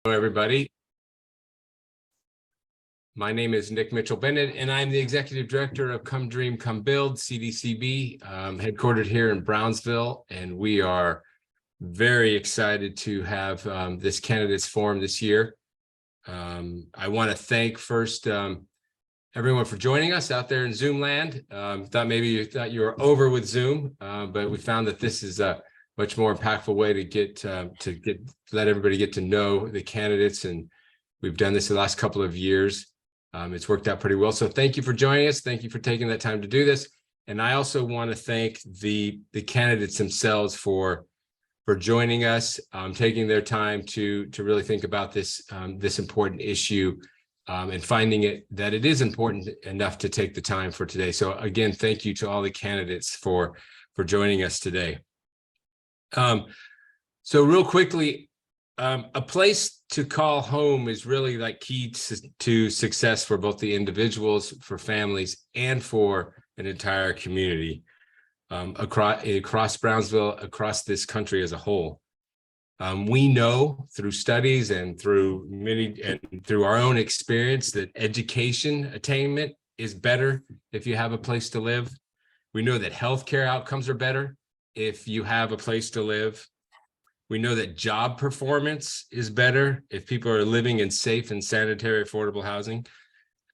Hello, everybody. My name is Nick Mitchell-Bennett, and I'm the Executive Director of Come Dream, Come Build, CDCB, headquartered here in Brownsville, and we are very excited to have this candidates forum this year. I want to thank first everyone for joining us out there in Zoom land. Maybe you thought you were over with Zoom, but we found that this is a much more impactful way to let everybody get to know the candidates, and we've done this the last couple of years. It's worked out pretty well. So thank you for joining us. Thank you for taking that time to do this. And I also want to thank the candidates themselves for joining us, taking their time to really think about this important issue, and finding that it is important enough to take the time for today. So again, thank you to all the candidates for joining us today. So real quickly, a place to call home is really like key to success for both the individuals, for families, and for an entire community across Brownsville, across this country as a whole. We know through studies and through our own experience that education attainment is better if you have a place to live. We know that healthcare outcomes are better if you have a place to live. We know that job performance is better if people are living in safe and sanitary affordable housing.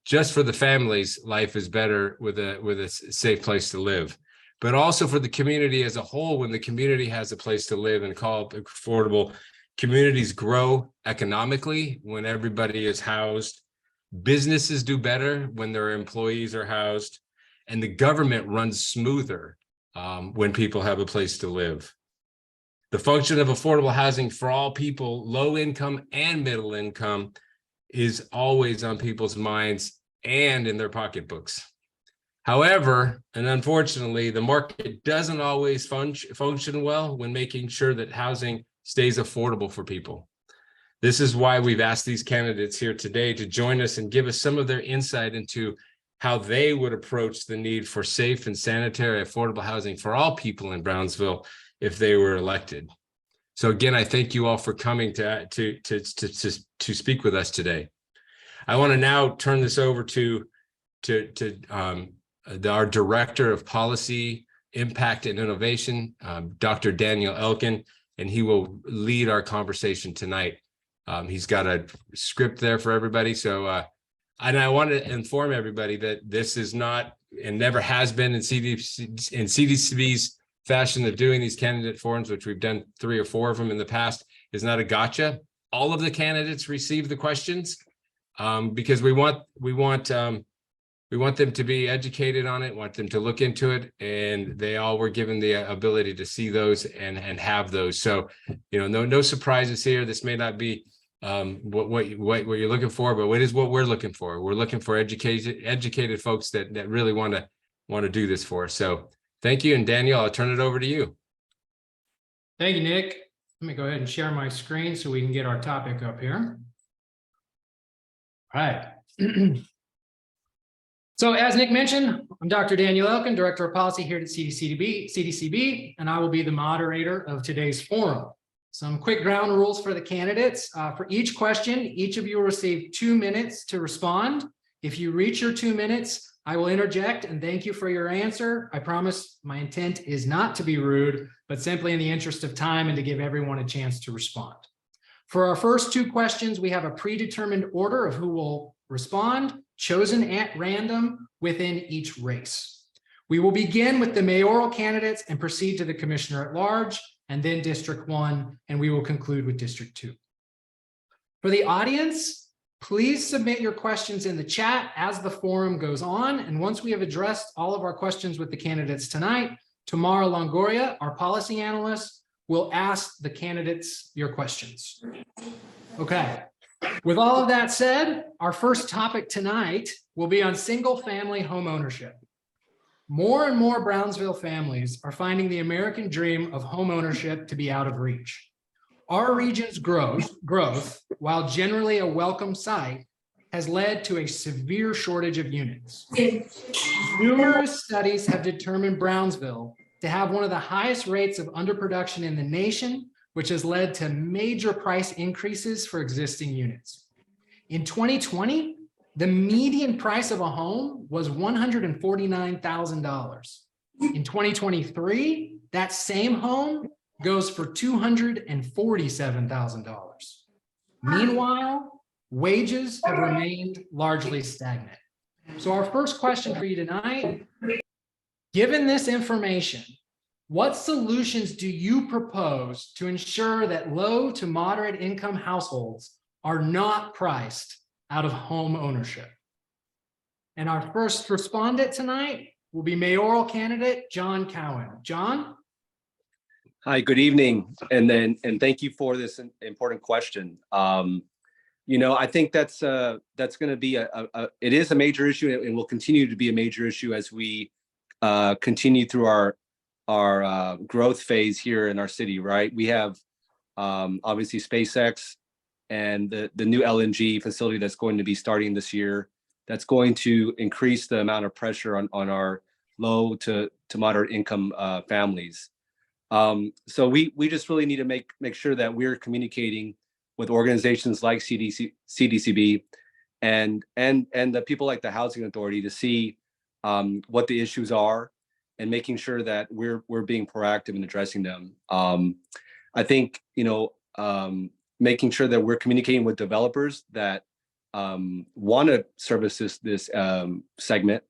Just for the families, life is better with a safe place to live. But also for the community as a whole, when the community has a place to live and call it affordable, communities grow economically when everybody is housed. Businesses do better when their employees are housed, and the government runs smoother when people have a place to live. The function of affordable housing for all people, low income and middle income, is always on people's minds and in their pocketbooks. However, and unfortunately, the market doesn't always function well when making sure that housing stays affordable for people. This is why we've asked these candidates here today to join us and give us some of their insight into how they would approach the need for safe and sanitary affordable housing for all people in Brownsville if they were elected. So again, I thank you all for coming to speak with us today. I want to now turn this over to our Director of Policy, Impact, and Innovation, Dr. Daniel Elkin, and he will lead our conversation tonight. He's got a script there for everybody. So, and I want to inform everybody that this is not and never has been in CDCB's fashion of doing these candidate forums, which we've done 3 or 4 of them in the past, is not a gotcha. All of the candidates receive the questions because we want them to be educated on it, want them to look into it, and they all were given the ability to see those and have those. So, no surprises here. This may not be what you're looking for, but what is what we're looking for. We're looking for educated folks that really want to do this for us. So thank you. And Daniel, I'll turn it over to you. Thank you, Nick. Let me go ahead and share my screen so we can get our topic up here. All right. So as Nick mentioned, I'm Dr. Daniel Elkin, Director of Policy here at CDCB, and I will be the moderator of today's forum. Some quick ground rules for the candidates. For each question, each of you will receive 2 minutes to respond. If you reach your 2 minutes, I will interject and thank you for your answer. I promise my intent is not to be rude, but simply in the interest of time and to give everyone a chance to respond. For our first 2 questions, we have a predetermined order of who will respond, chosen at random within each race. We will begin with the mayoral candidates and proceed to the commissioner at large, and then District 1, and we will conclude with District 2. For the audience, please submit your questions in the chat as the forum goes on. And once we have addressed all of our questions with the candidates tonight, Tamara Longoria, our policy analyst, will ask the candidates your questions. Okay. With all of that said, our first topic tonight will be on single-family home ownership. More and more Brownsville families are finding the American dream of home ownership to be out of reach. Our region's growth, while generally a welcome sight, has led to a severe shortage of units. Numerous studies have determined Brownsville to have one of the highest rates of underproduction in the nation, which has led to major price increases for existing units. In 2020, the median price of a home was $149,000. In 2023, that same home goes for $247,000. Meanwhile, wages have remained largely stagnant. So our first question for you tonight, given this information, what solutions do you propose to ensure that low to moderate income households are not priced out of home ownership? And our first respondent tonight will be mayoral candidate John Cowan. John? Hi, good evening, and thank you for this important question. I think that's going to be it is a major issue, and will continue to be a major issue as we continue through our growth phase here in our city. Right, we have obviously SpaceX and the new LNG facility that's going to be starting this year. That's going to increase the amount of pressure on our low to moderate income families. So we just really need to make sure that we're communicating with organizations like CDCB and the people like the Housing Authority to see what the issues are, and making sure that we're being proactive in addressing them. I think making sure that we're communicating with developers that want to service this segment,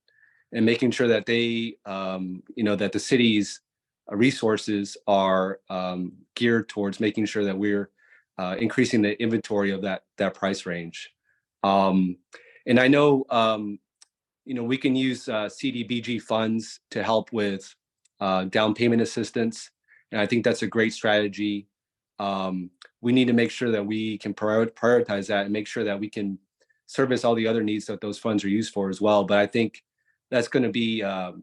and making sure that they that the city's resources are geared towards making sure that we're increasing the inventory of that price range. And I know we can use CDBG funds to help with down payment assistance, and I think that's a great strategy. We need to make sure that we can prioritize that and make sure that we can service all the other needs that those funds are used for as well. But I think that's going to be a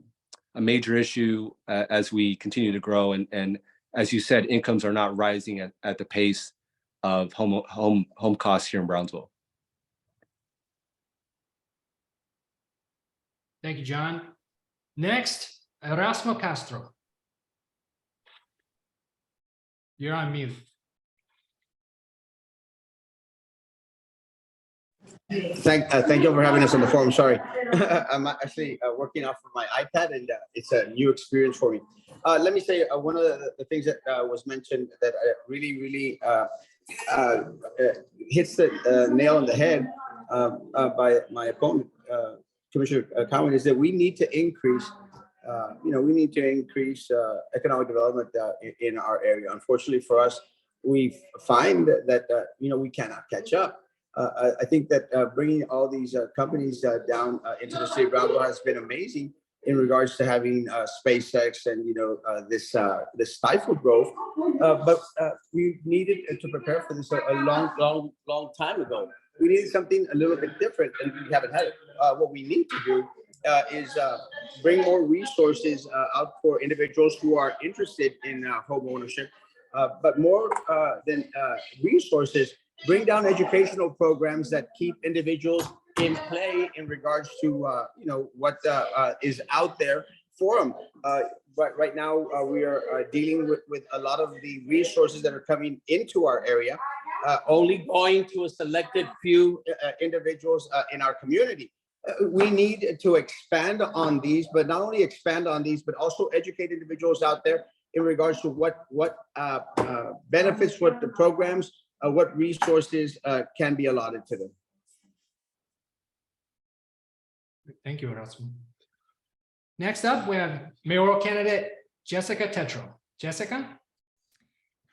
major issue as we continue to grow, and as you said, incomes are not rising at the pace of home costs here in Brownsville. Thank you, John. Next, Erasmo Castro. You're on mute. Thank you for having us on the forum. Sorry, I'm actually working off of my iPad, and it's a new experience for me. Let me say one of the things that was mentioned that really hits the nail on the head by my opponent, Commissioner Cowan, is that we need to increase economic development in our area. Unfortunately for us, we find that we cannot catch up. I think that bringing all these companies down into the city of Brownsville has been amazing in regards to having SpaceX and this stifled growth. But we needed to prepare for this a long time ago. We needed something a little bit different, and we haven't had it. What we need to do is bring more resources out for individuals who are interested in home ownership, but more than resources, bring down educational programs that keep individuals in play in regards to what is out there for them. Right now, we are dealing with a lot of the resources that are coming into our area, only going to a selected few individuals in our community. We need to expand on these, but not only expand on these, but also educate individuals out there in regards to what benefits, what the programs, what resources can be allotted to them. Thank you, Erasmo. Next up, we have mayoral candidate Jessica Tetro. Jessica?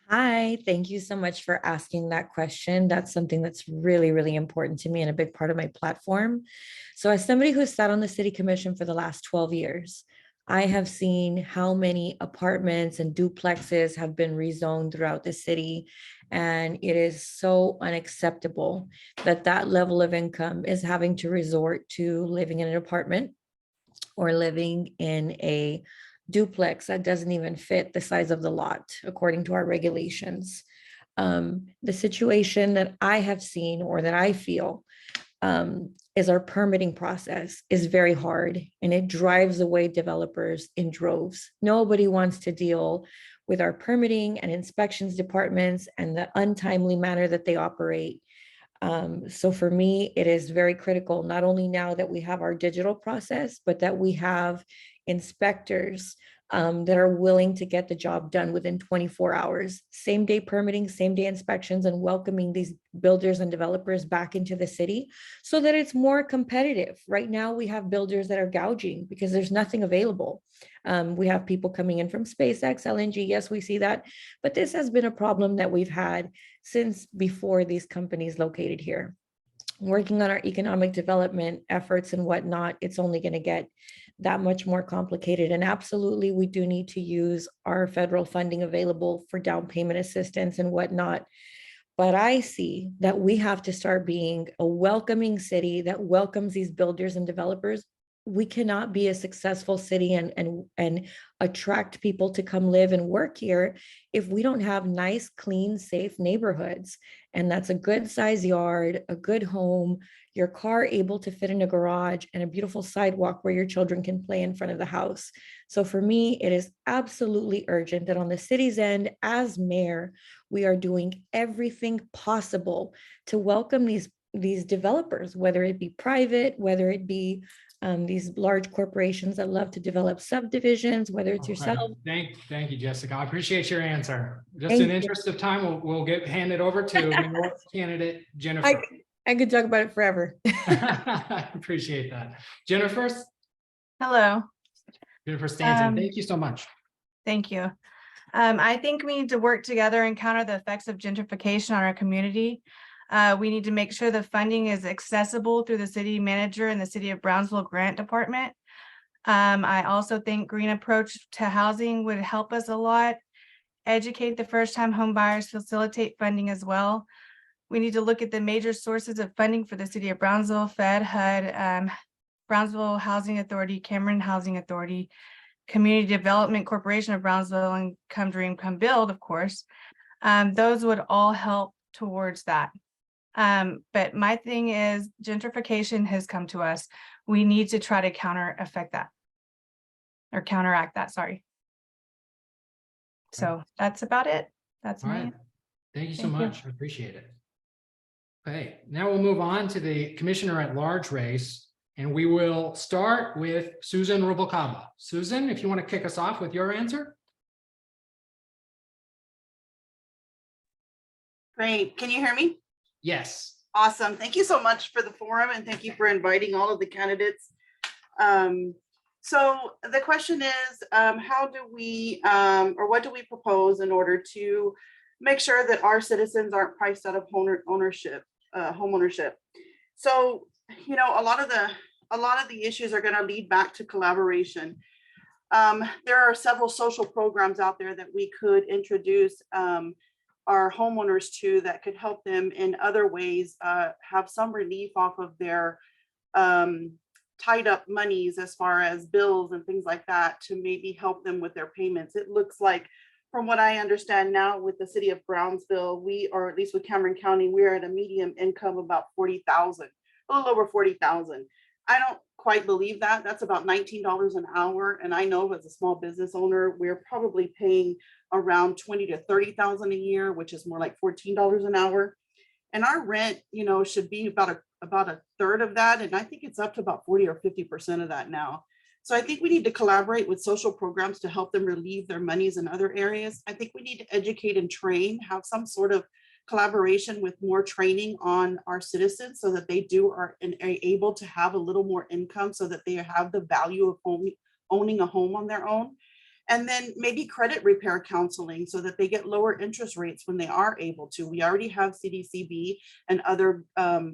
Hi, thank you so much for asking that question. That's something that's really, really important to me and a big part of my platform. So as somebody who's sat on the city commission for the last 12 years, I have seen how many apartments and duplexes have been rezoned throughout the city. And it is so unacceptable that that level of income is having to resort to living in an apartment or living in a duplex that doesn't even fit the size of the lot, according to our regulations. The situation that I have seen, or that I feel, is our permitting process is very hard, and it drives away developers in droves. Nobody wants to deal with our permitting and inspections departments and the untimely manner that they operate. So for me, it is very critical, not only now that we have our digital process, but that we have inspectors that are willing to get the job done within 24 hours, same day permitting, same day inspections, and welcoming these builders and developers back into the city so that it's more competitive. Right now, we have builders that are gouging because there's nothing available. We have people coming in from SpaceX, LNG. Yes, we see that. But this has been a problem that we've had since before these companies located here. Working on our economic development efforts and whatnot, it's only going to get that much more complicated. And absolutely, we do need to use our federal funding available for down payment assistance and whatnot. But I see that we have to start being a welcoming city that welcomes these builders and developers. We cannot be a successful city and attract people to come live and work here if we don't have nice, clean, safe neighborhoods. And that's a good size yard, a good home, your car able to fit in a garage, and a beautiful sidewalk where your children can play in front of the house. So for me, it is absolutely urgent that on the city's end, as mayor, we are doing everything possible to welcome these developers, whether it be private, whether it be these large corporations that love to develop subdivisions, whether it's Okay. yourself. Thank you, Jessica. I appreciate your answer. Just Thank in you. interest of time, we'll hand it over to mayoral candidate Jennifer. I could talk about it forever. I appreciate that. Jennifer Hello, Stanton, thank you so much. thank you. I think we need to work together and counter the effects of gentrification on our community. We need to make sure the funding is accessible through the city manager and the City of Brownsville Grant Department. I also think green approach to housing would help us a lot. Educate the first-time home buyers, facilitate funding as well. We need to look at the major sources of funding for the City of Brownsville, Fed, HUD, Brownsville Housing Authority, Cameron Housing Authority, Community Development Corporation of Brownsville, and Come Dream, Come Build, of course. Those would all help towards that. But my thing is gentrification has come to us. We need to try to counteract that, sorry. So that's about it. That's All me. right. Thank you so Thank you. much. I appreciate it. Okay, now we'll move on to the Commissioner at Large race, and we will start with Susan Rubalcaba. Susan, if you want to kick us off with your answer. Great. Can you hear me? Yes. Awesome. Thank you so much for the forum, and thank you for inviting all of the candidates. So the question is, how do we, or what do we propose in order to make sure that our citizens aren't priced out of homeownership? So, you know, a lot of the issues are going to lead back to collaboration. There are several social programs out there that we could introduce our homeowners to that could help them in other ways, have some relief off of their tied up monies as far as bills and things like that, to maybe help them with their payments. It looks like, from what I understand now, with the City of Brownsville, or at least with Cameron County, we're at a medium income about 40,000, a little over 40,000. I don't quite believe that. That's about $19 an hour. And I know as a small business owner, we're probably paying around 20 to 30,000 a year, which is more like $14 an hour. And our rent, you know, should be about a third of that. And I think it's up to about 40 or 50% of that now. So I think we need to collaborate with social programs to help them relieve their monies in other areas. I think we need to educate and train, have some sort of collaboration with more training on our citizens so that they are able to have a little more income, so that they have the value of owning a home on their own. And then maybe credit repair counseling so that they get lower interest rates when they are able to. We already have CDCB and other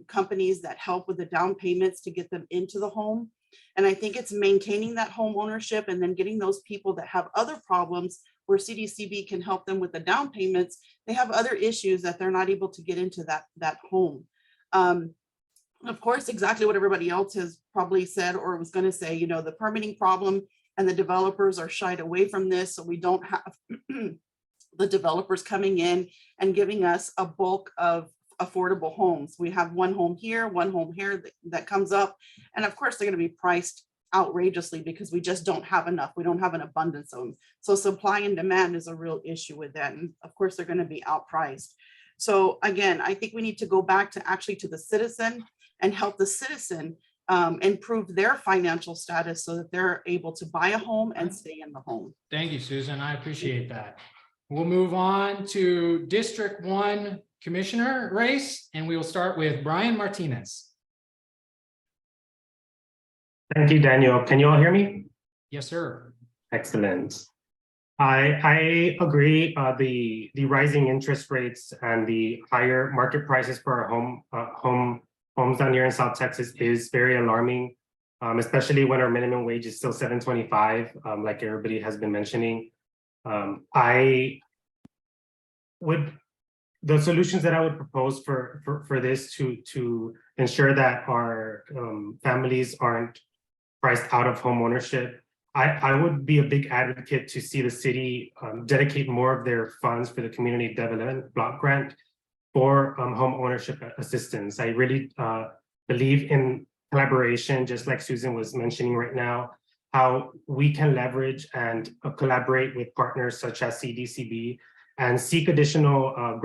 companies that help with the down payments to get them into the home. And I think it's maintaining that home ownership and then getting those people that have other problems where CDCB can help them with the down payments. They have other issues that they're not able to get into that home. Of course, exactly what everybody else has probably said or was going to say, you know, the permitting problem, and the developers are shied away from this. So we don't have the developers coming in and giving us a bulk of affordable homes. We have one home here that comes up. And of course, they're going to be priced outrageously because we just don't have enough. We don't have an abundance of them. So supply and demand is a real issue with that. And of course, they're going to be outpriced. So again, I think we need to go back to actually to the citizen and help the citizen improve their financial status so that they're able to buy a home and stay in the home. Thank you, Susan. I appreciate that. We'll move on to District 1 Commissioner race, and we will start with Brian Martinez. Thank you, Daniel. Can you all hear me? Yes, sir. Excellent. I agree. The rising interest rates and the higher market prices for our homes down here in South Texas is very alarming, especially when our minimum wage is still $7.25, like everybody has been mentioning. The solutions that I would propose for this to ensure that our families aren't priced out of home ownership, I would be a big advocate to see the city dedicate more of their funds for the community development block grant for home ownership assistance. I really believe in collaboration, just like Susan was mentioning right now, how we can leverage and collaborate with partners such as CDCB and seek additional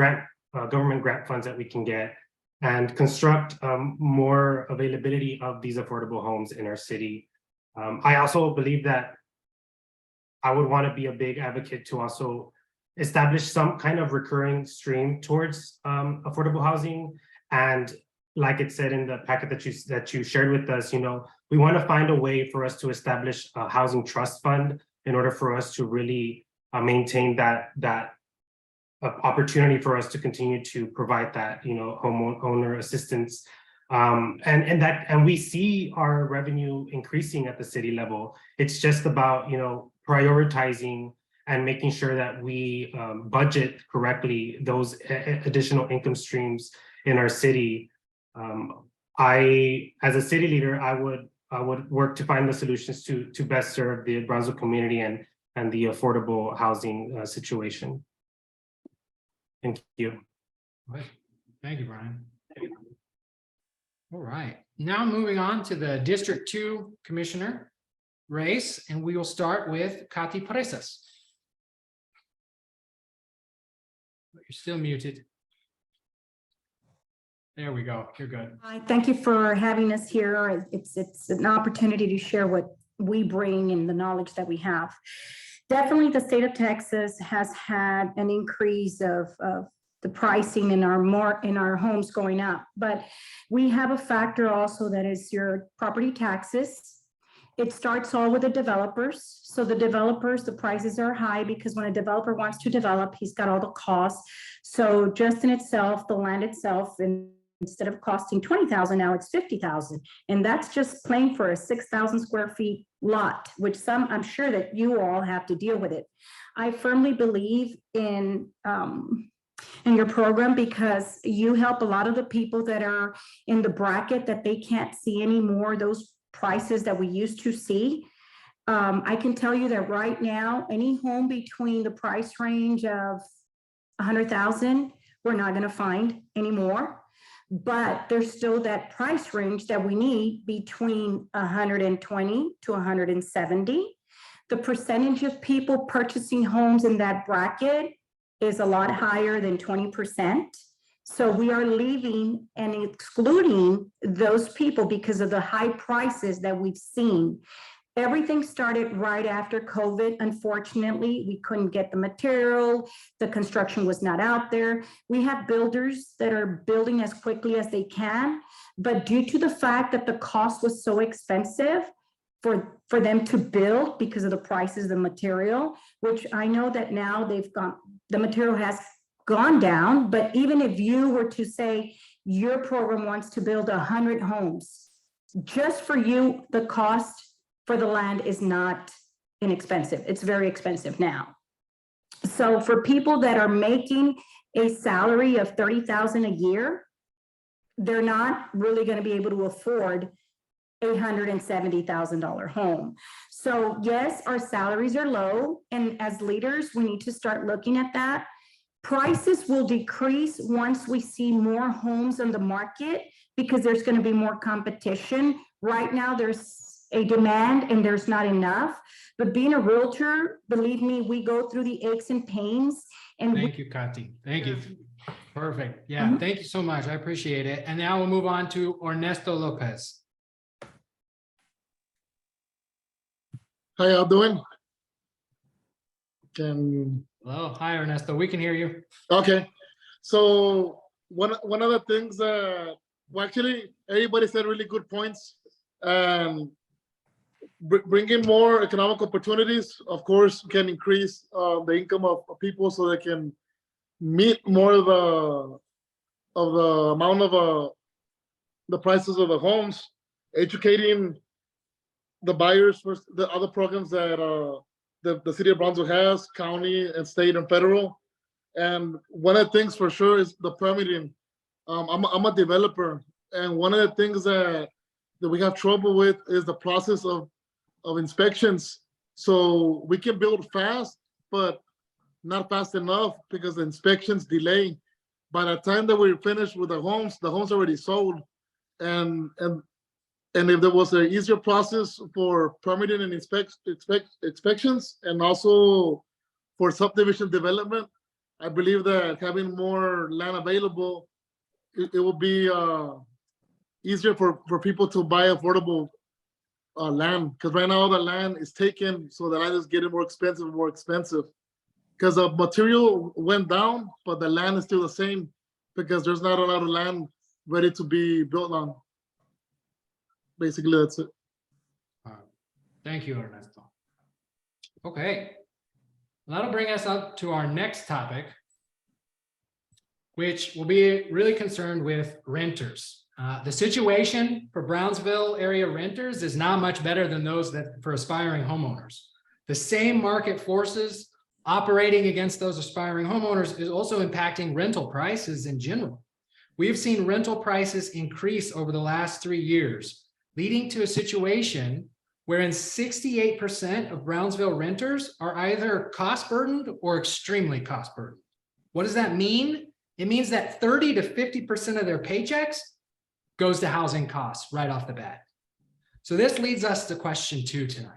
government grant funds that we can get and construct more availability of these affordable homes in our city. I also believe that I would want to be a big advocate to also establish some kind of recurring stream towards affordable housing. And like it said in the packet that you shared with us, we want to find a way for us to establish a housing trust fund in order for us to really maintain that opportunity for us to continue to provide that, homeowner assistance. And we see our revenue increasing at the city level. It's just about, prioritizing and making sure that we budget correctly those additional income streams in our city. As a city leader, I would work to find the solutions to best serve the Brownsville community and the affordable housing situation. Thank you. All right. Thank you, Brian. All right, now moving on to the District 2 Commissioner race, and we will start with Katy Presas. You're still muted. There we go. You're good. Hi, thank you for having us here. It's an opportunity to share what we bring and the knowledge that we have. Definitely the state of Texas has had an increase of the pricing in our homes going up, but we have a factor also that is your property taxes. It starts all with the developers. So the developers, the prices are high because when a developer wants to develop, he's got all the costs. So just in itself, the land itself, instead of costing $20,000, now it's $50,000. And that's just plain for a 6,000 square feet lot, which I'm sure that you all have to deal with it. I firmly believe in your program because you help a lot of the people that are in the bracket that they can't see anymore, those prices that we used to see. I can tell you that right now, any home between the price range of 100,000, we're not going to find anymore. But there's still that price range that we need between 120 to 170. The percentage of people purchasing homes in that bracket is a lot higher than 20%. So we are leaving and excluding those people because of the high prices that we've seen. Everything started right after COVID. Unfortunately, we couldn't get the material. The construction was not out there. We have builders that are building as quickly as they can, but due to the fact that the cost was so expensive for them to build because of the prices of the material, which I know that now the material has gone down, but even if you were to say your program wants to build 100 homes, just for you, the cost for the land is not inexpensive. It's very expensive now. So for people that are making a salary of $30,000 a year, they're not really going to be able to afford a $170,000 home. So yes, our salaries are low. And as leaders, we need to start looking at that. Prices will decrease once we see more homes on the market because there's going to be more competition. Right now, there's a demand and there's not enough. But being a realtor, believe me, we go through the aches and pains. And Thank you, Kati. Thank you. Perfect. Yeah, Mhm. thank you so much. I appreciate it. And now we'll move on to Ernesto Lopez. How y'all doing? Can Hello. Hi, Ernesto. We can hear you. okay. So one of the things that well, actually everybody said really good points. Bringing more economic opportunities, of course, can increase the income of people so they can meet more of the amount of the prices of the homes. Educating the buyers for the other programs that the city of Brownsville has, county and state and federal. And one of the things for sure is the permitting. I'm a developer, and one of the things that we have trouble with is the process of inspections. So we can build fast, but not fast enough because the inspections delay. By the time that we're finished with the homes already sold. And if there was an easier process for permitting and inspections and also for subdivision development, I believe that having more land available, it will be easier for people to buy affordable land. Because right now all the land is taken, so the land is getting more expensive and more expensive. Because the material went down, but the land is still the same because there's not a lot of land ready to be built on. Basically, that's it. Thank you, Ernesto. Okay. That'll bring us up to our next topic, which will be really concerned with renters. The situation for Brownsville area renters is not much better than those that for aspiring homeowners. The same market forces operating against those aspiring homeowners is also impacting rental prices in general. We've seen rental prices increase over the last 3 years, leading to a situation wherein 68% of Brownsville renters are either cost burdened or extremely cost burdened. What does that mean? It means that 30 to 50% of their paychecks goes to housing costs right off the bat. So this leads us to question 2 tonight.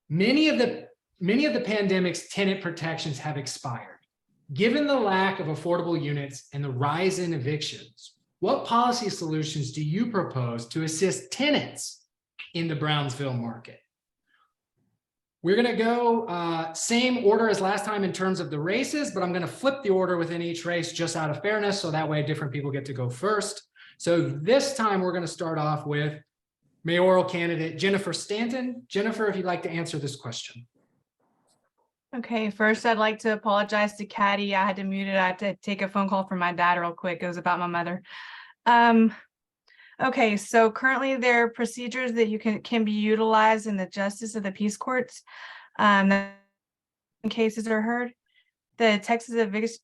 Many of the pandemic's tenant protections have expired. Given the lack of affordable units and the rise in evictions, what policy solutions do you propose to assist tenants in the Brownsville market? We're going to go same order as last time in terms of the races, but I'm going to flip the order within each race just out of fairness, so that way different people get to go first. So this time we're going to start off with mayoral candidate Jennifer Stanton. Jennifer, if you'd like to answer this question. Okay, first I'd like to apologize to Caddy. I had to mute it. I had to take a phone call from my dad real quick. It was about my mother. Okay, so currently there are procedures that you can be utilized in the justice of the peace courts. Cases are heard. The Texas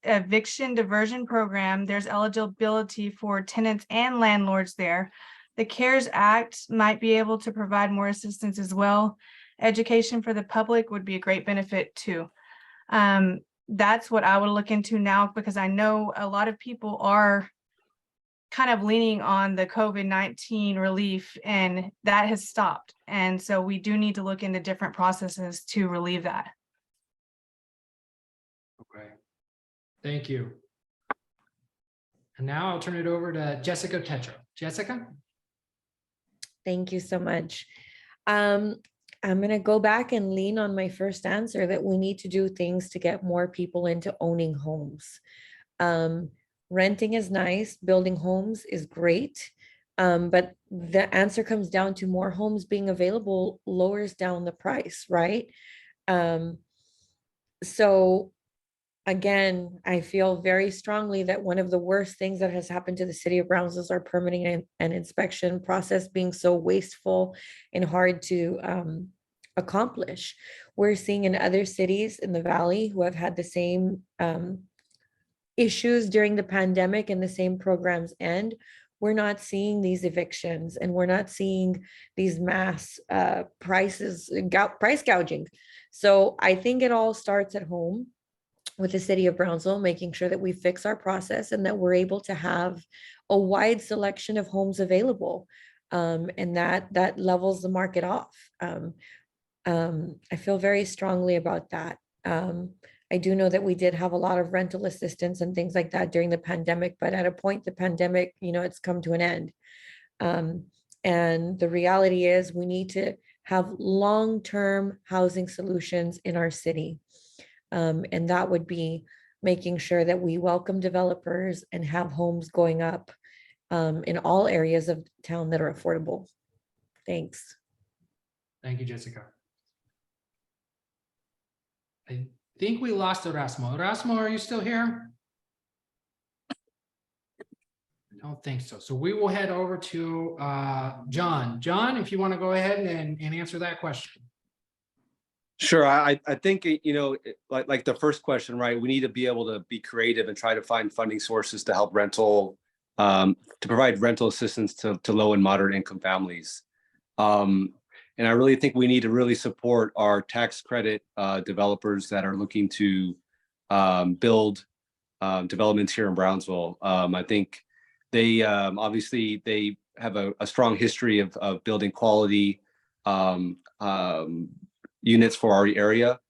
Eviction Diversion Program, there's eligibility for tenants and landlords there. The CARES Act might be able to provide more assistance as well. Education for the public would be a great benefit too. That's what I would look into now, because I know a lot of people are kind of leaning on the COVID-19 relief, and that has stopped. And so we do need to look into different processes to relieve that. Okay, thank you. And now I'll turn it over to Jessica Tetra. Jessica? Thank you so much. I'm going to go back and lean on my first answer that we need to do things to get more people into owning homes. Renting is nice, building homes is great, but the answer comes down to more homes being available lowers down the price, right? So again, I feel very strongly that one of the worst things that has happened to the city of Brownsville is our permitting and inspection process being so wasteful and hard to accomplish. We're seeing in other cities in the valley who have had the same issues during the pandemic and the same programs end. We're not seeing these evictions, and we're not seeing these mass price gouging. So I think it all starts at home with the city of Brownsville, making sure that we fix our process and that we're able to have a wide selection of homes available. And that levels the market off. I feel very strongly about that. I do know that we did have a lot of rental assistance and things like that during the pandemic, but at a point, the pandemic, it's come to an end. And the reality is we need to have long-term housing solutions in our city. And that would be making sure that we welcome developers and have homes going up in all areas of town that are affordable. Thanks. Thank you, Jessica. I think we lost Erasmo. Erasmo, are you still here? I don't think so. So we will head over to John. John, if you want to go ahead and answer that question. Sure. I think, like the first question, right? We need to be able to be creative and try to find funding sources to help to provide rental assistance to low and moderate income families. And I really think we need to really support our tax credit developers that are looking to build developments here in Brownsville. I think they obviously they have a strong history of building quality units for our area.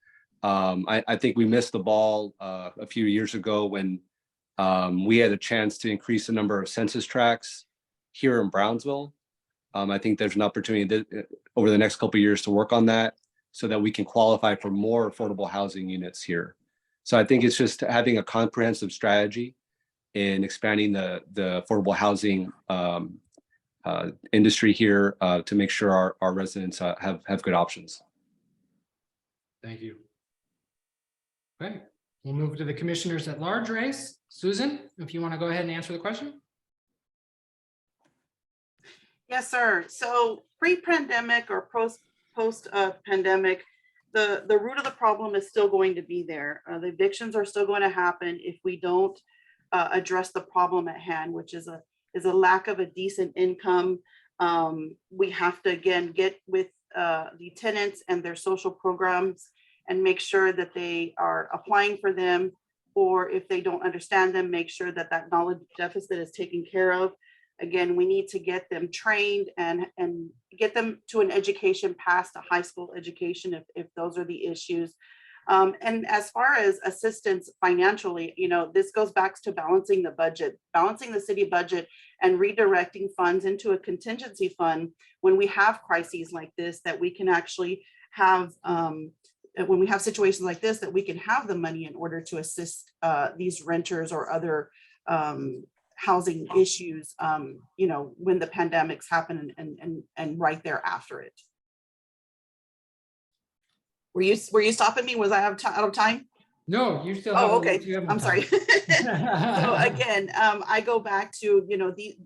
I think we missed the ball a few years ago when we had a chance to increase the number of census tracts here in Brownsville. I think there's an opportunity over the next couple of years to work on that so that we can qualify for more affordable housing units here. So I think it's just having a comprehensive strategy in expanding the affordable housing industry here to make sure our residents have good options. Thank you. Okay, we'll move to the commissioners at large race. Susan, if you want to go ahead and answer the question. Yes, sir. So pre-pandemic or post-pandemic, the root of the problem is still going to be there. The evictions are still going to happen if we don't address the problem at hand, which is a lack of a decent income. We have to, again, get with the tenants and their social programs and make sure that they are applying for them, or if they don't understand them, make sure that that knowledge deficit is taken care of. Again, we need to get them trained and get them to an education past a high school education if those are the issues. And as far as assistance financially, this goes back to balancing the budget, balancing the city budget and redirecting funds into a contingency fund when we have crises like this, that we can actually have, when we have situations like this, that we can have the money in order to assist these renters or other housing issues, when the pandemics happen and right there after it. Were you stopping me? Was I out of time? No, you still have. Oh, okay. I'm sorry. So again, I go back to,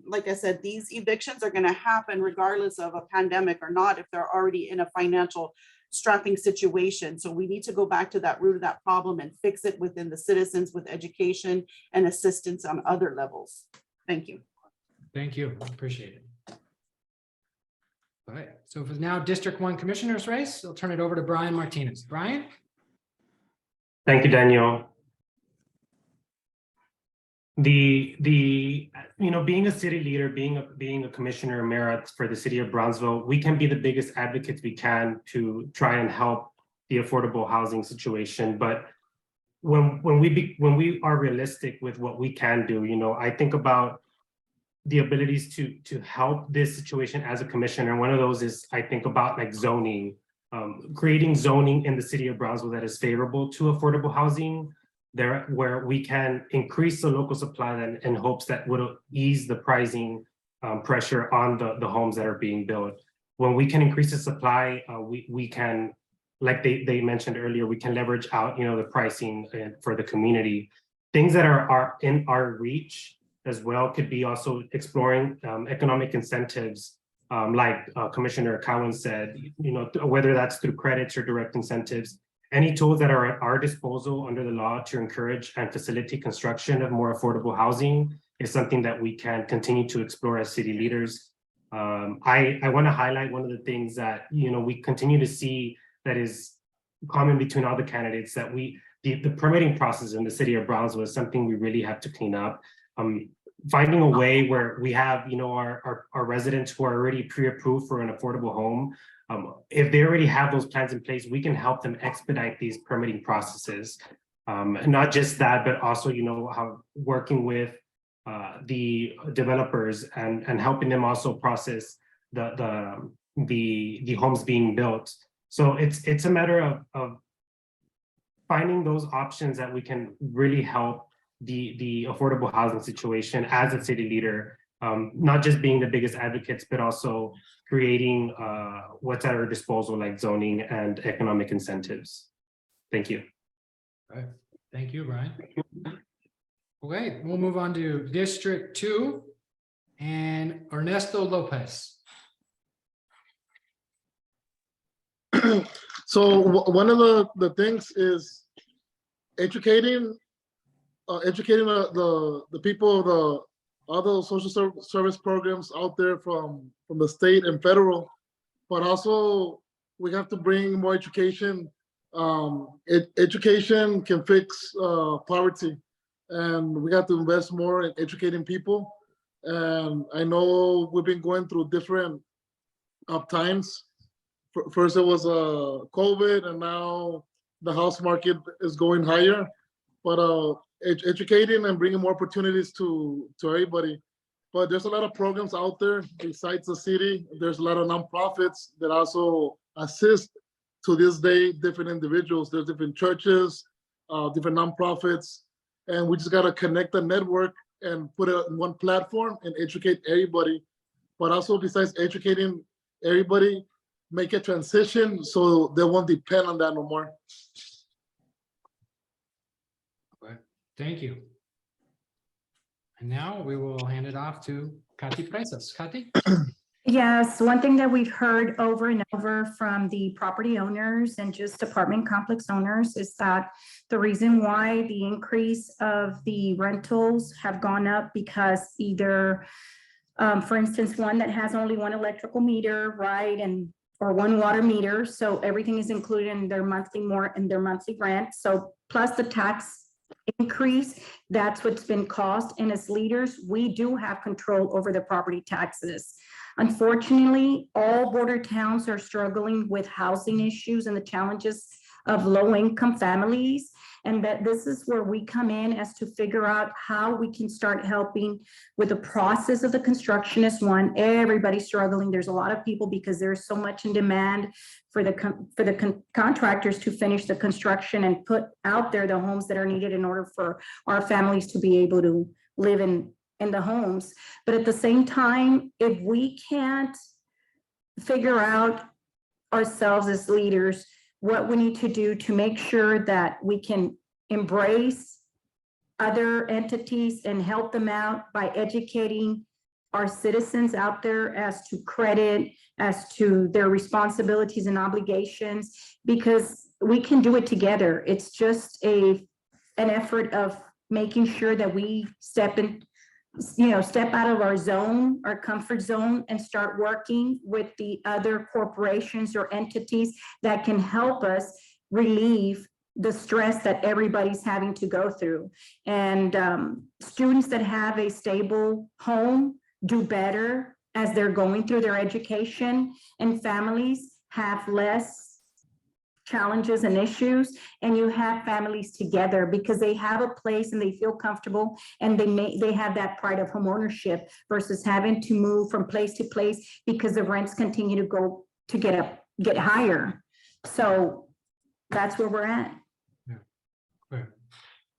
like I said, these evictions are going to happen regardless of a pandemic or not, if they're already in a financial strapping situation. So we need to go back to that root of that problem and fix it within the citizens with education and assistance on other levels. Thank you. Thank you. Appreciate it. All right. So for now, District 1 Commissioner's race, I'll turn it over to Brian Martinez. Brian? Thank you, Daniel. Being a city leader, being a commissioner emeritus for the city of Brownsville, we can be the biggest advocates we can to try and help the affordable housing situation. But when we are realistic with what we can do, I think about the abilities to help this situation as a commissioner. One of those is, I think about like zoning, creating zoning in the city of Brownsville that is favorable to affordable housing, there where we can increase the local supply in hopes that would ease the pricing pressure on the homes that are being built. When we can increase the supply, we can, like they mentioned earlier, we can leverage out the pricing for the community. Things that are in our reach as well could be also exploring economic incentives, like Commissioner Cowan said, whether that's through credits or direct incentives. Any tools that are at our disposal under the law to encourage and facilitate construction of more affordable housing is something that we can continue to explore as city leaders. I want to highlight one of the things that we continue to see that is common between all the candidates, that the permitting process in the city of Brownsville is something we really have to clean up. finding a way where we have, our residents who are already pre-approved for an affordable home. If they already have those plans in place, we can help them expedite these permitting processes. Not just that, but also, how working with the developers and helping them also process the homes being built. So it's a matter of finding those options that we can really help the affordable housing situation as a city leader, not just being the biggest advocates, but also creating what's at our disposal, like zoning and economic incentives. Thank you. All right. Thank you, Brian. Okay, we'll move on to District 2 and Ernesto Lopez. So one of the things is educating the people, the other social service programs out there from the state and federal, but also we have to bring more education. Education can fix poverty, and we got to invest more in educating people. And I know we've been going through different times. First it was COVID, and now the house market is going higher. But educating and bringing more opportunities to everybody. But there's a lot of programs out there besides the city. There's a lot of nonprofits that also assist to this day different individuals. There's different churches, different nonprofits, and we just gotta connect the network and put it on one platform and educate everybody. But also, besides educating everybody, make a transition so they won't depend on that no more. Okay, thank you. And now we will hand it off to Katy Presas. Katy? Yes, one thing that we've heard over and over from the property owners and just apartment complex owners is that the reason why the increase of the rentals have gone up because either, for instance, one that has only one electrical meter, right, or one water meter, so everything is included in their monthly rent. So plus the tax increase, that's what's been caused. And as leaders, we do have control over the property taxes. Unfortunately, all border towns are struggling with housing issues and the challenges of low-income families. And that this is where we come in as to figure out how we can start helping with the process of the construction is one. Everybody's struggling. There's a lot of people because there's so much in demand for the contractors to finish the construction and put out there the homes that are needed in order for our families to be able to live in the homes. But at the same time, if we can't figure out ourselves as leaders what we need to do to make sure that we can embrace other entities and help them out by educating our citizens out there as to credit, as to their responsibilities and obligations, because we can do it together. It's just an effort of making sure that we step out of our zone, our comfort zone, and start working with the other corporations or entities that can help us relieve the stress that everybody's having to go through. And students that have a stable home do better as they're going through their education, and families have less challenges and issues, and you have families together because they have a place and they feel comfortable, and they have that pride of homeownership versus having to move from place to place because the rents continue to get higher. So that's where we're at. Yeah. Great.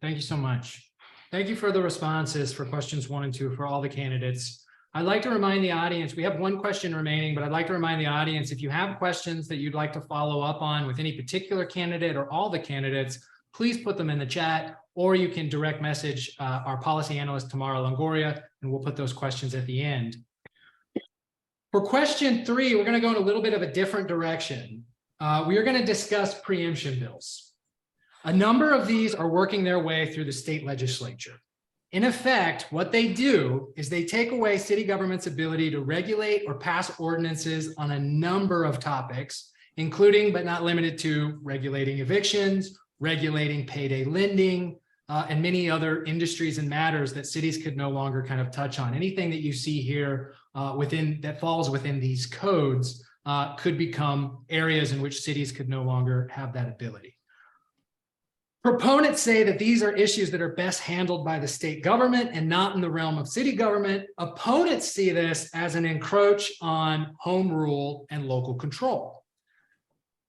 Thank you so much. Thank you for the responses for questions 1 and 2 for all the candidates. I'd like to remind the audience, we have one question remaining, but I'd like to remind the audience, if you have questions that you'd like to follow up on with any particular candidate or all the candidates, please put them in the chat, or you can direct message our policy analyst, Tamara Longoria, and we'll put those questions at the end. For question 3, we're going to go in a little bit of a different direction. We are going to discuss preemption bills. A number of these are working their way through the state legislature. In effect, what they do is they take away city government's ability to regulate or pass ordinances on a number of topics, including but not limited to regulating evictions, regulating payday lending, and many other industries and matters that cities could no longer kind of touch on. Anything that you see here that falls within these codes could become areas in which cities could no longer have that ability. Proponents say that these are issues that are best handled by the state government and not in the realm of city government. Opponents see this as an encroach on home rule and local control.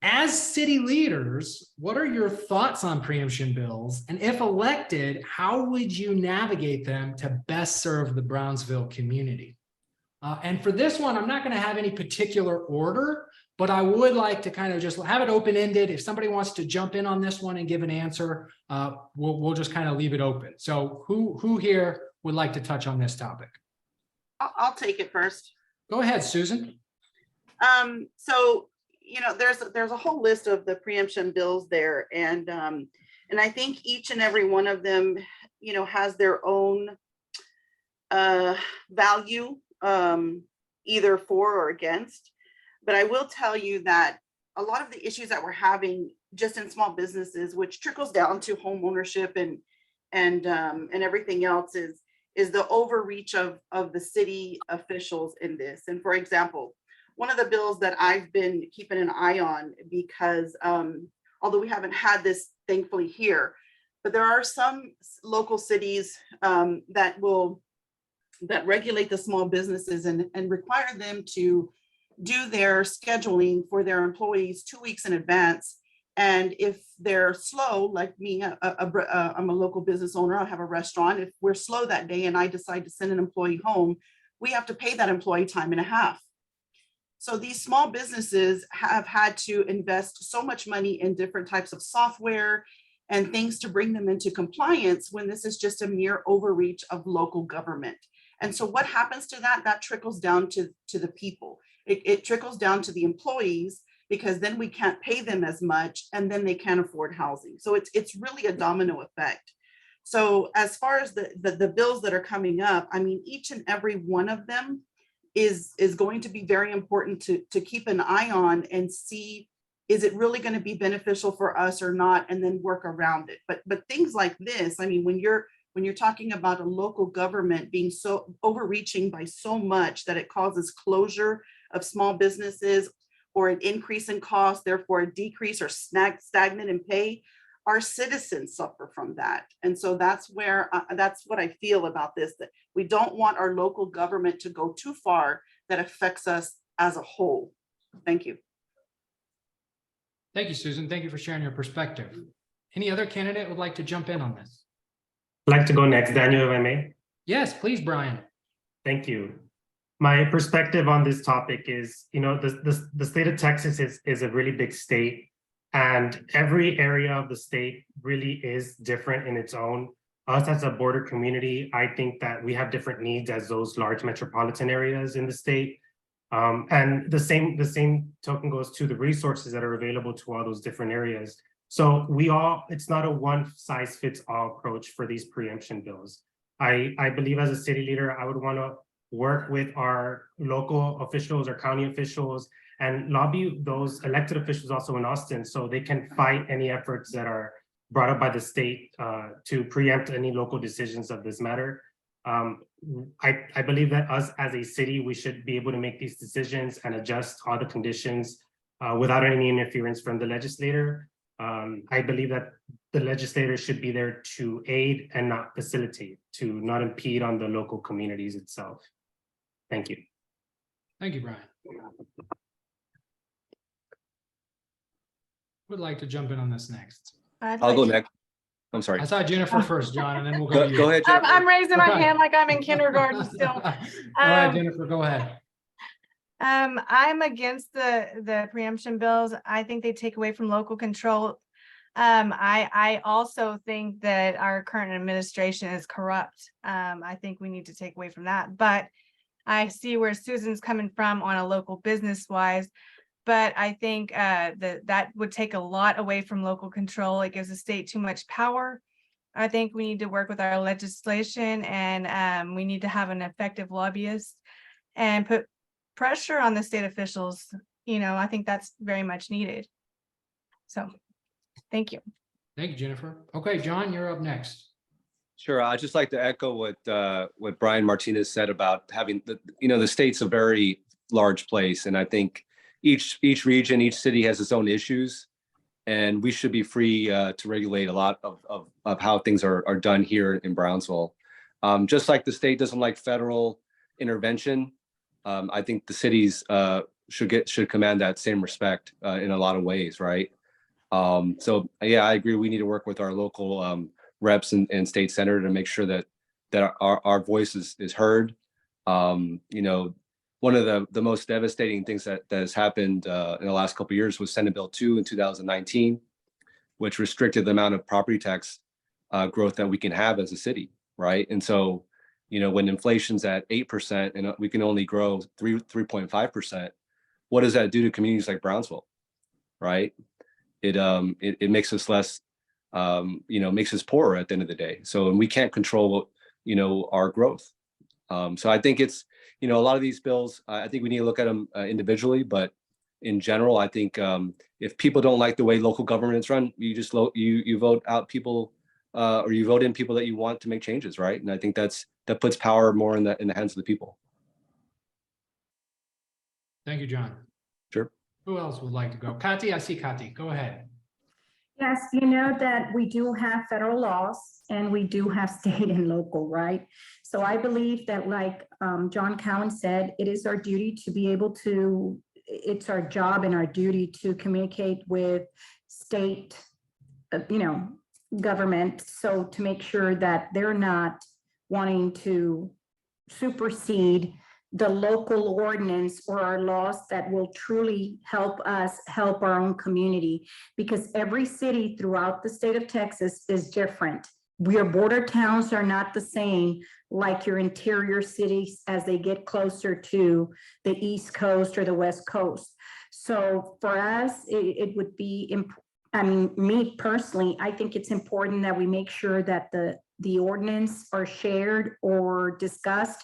As city leaders, what are your thoughts on preemption bills? And if elected, how would you navigate them to best serve the Brownsville community? And for this one, I'm not going to have any particular order, but I would like to kind of just have it open-ended. If somebody wants to jump in on this one and give an answer, we'll just kind of leave it open. So who here would like to touch on this topic? I'll take it first. Go ahead, Susan. So, you know, there's a whole list of the preemption bills there. And I think each and every one of them, you know, has their own value, either for or against. But I will tell you that a lot of the issues that we're having just in small businesses, which trickles down to home ownership and everything else, is the overreach of the city officials in this. And for example, one of the bills that I've been keeping an eye on, because although we haven't had this thankfully here, but there are some local cities that regulate the small businesses and require them to do their scheduling for their employees 2 weeks in advance. And if they're slow, like me, I'm a local business owner, I have a restaurant. If we're slow that day and I decide to send an employee home, we have to pay that employee time and a half. So these small businesses have had to invest so much money in different types of software and things to bring them into compliance when this is just a mere overreach of local government. And so what happens to that? That trickles down to the people. It trickles down to the employees, because then we can't pay them as much and then they can't afford housing. So it's really a domino effect. So as far as the bills that are coming up, I mean, each and every one of them is going to be very important to keep an eye on and see, is it really going to be beneficial for us or not, and then work around it. But things like this, I mean, when you're talking about a local government being so overreaching by so much that it causes closure of small businesses or an increase in cost, therefore a decrease or stagnant in pay, our citizens suffer from that. And so that's what I feel about this, that we don't want our local government to go too far that affects us as a whole. Thank you. Thank you, Susan. Thank you for sharing your perspective. Any other candidate would like to jump in on this? I'd like to go next, Daniel, if I may. Yes, please, Brian. Thank you. My perspective on this topic is, you know, the state of Texas is a really big state, and every area of the state really is different in its own. Us as a border community, I think that we have different needs as those large metropolitan areas in the state. And the same token goes to the resources that are available to all those different areas. So it's not a one size fits all approach for these preemption bills. I believe as a city leader, I would want to work with our local officials or county officials and lobby those elected officials also in Austin so they can fight any efforts that are brought up by the state to preempt any local decisions of this matter. I believe that us as a city, we should be able to make these decisions and adjust all the conditions without any interference from the legislator. I believe that the legislator should be there to aid and not facilitate, to not impede on the local communities itself. Thank you. Thank you, Brian. Would like to jump in on this next? I'll go next. I'm sorry. I saw Jennifer first, John, and then we'll go to you. Go ahead, Jennifer. I'm raising my Okay. hand like I'm in kindergarten still. All right, Jennifer, go ahead. I'm against the preemption bills. I think they take away from local control. I also think that our current administration is corrupt. I think we need to take away from that. But I see where Susan's coming from on a local business wise. But I think that would take a lot away from local control. It gives the state too much power. I think we need to work with our legislation, and we need to have an effective lobbyist and put pressure on the state officials. You know, I think that's very much needed. So, thank you. Thank you, Jennifer. Okay, John, you're up next. Sure. I'd just like to echo what Brian Martinez said about having the state's a very large place. And I think each region, each city has its own issues. And we should be free to regulate a lot of how things are done here in Brownsville. Just like the state doesn't like federal intervention, I think the cities should command that same respect in a lot of ways, right? So yeah, I agree. We need to work with our local reps and state senator to make sure that our voice is heard. One of the most devastating things that has happened in the last couple of years was Senate Bill 2 in 2019, which restricted the amount of property tax growth that we can have as a city, right? And so, when inflation's at 8% and we can only grow 3.5%, what does that do to communities like Brownsville, right? It makes us less, makes us poorer at the end of the day. So, and we can't control, our growth. So I think it's, a lot of these bills, I think we need to look at them individually, but in general, I think if people don't like the way local governments run, you just you vote out people or you vote in people that you want to make changes, right? And I think that puts power more in the hands of the people. Thank you, John. Sure. Who else would like to go? Kati, I see Kati. Go ahead. Yes, you know that we do have federal laws and we do have state and local, right? So I believe that, like John Cowan said, it is our duty to be able to, it's our job and our duty to communicate with state, government. So to make sure that they're not wanting to supersede the local ordinance or our laws that will truly help us help our own community, because every city throughout the state of Texas is different. Your border towns are not the same like your interior cities as they get closer to the East Coast or the West Coast. So for us, it would be, me personally, I think it's important that we make sure that the ordinance are shared or discussed.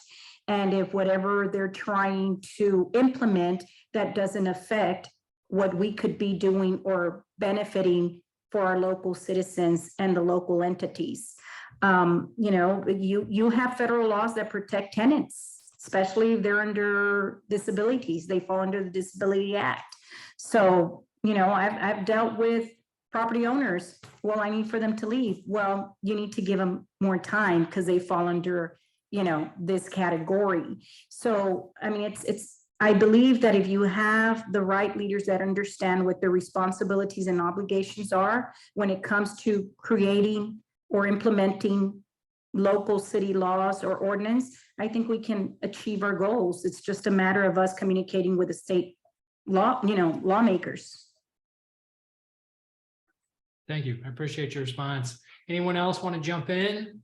And if whatever they're trying to implement that doesn't affect what we could be doing or benefiting for our local citizens and the local entities. You have federal laws that protect tenants, especially if they're under disabilities. They fall under the Disability Act. So, I've dealt with property owners. Well, I need for them to leave. Well, you need to give them more time because they fall under this category. So, I believe that if you have the right leaders that understand what their responsibilities and obligations are when it comes to creating or implementing local city laws or ordinance, I think we can achieve our goals. It's just a matter of us communicating with the state lawmakers. Thank you. I appreciate your response. Anyone else want to jump in?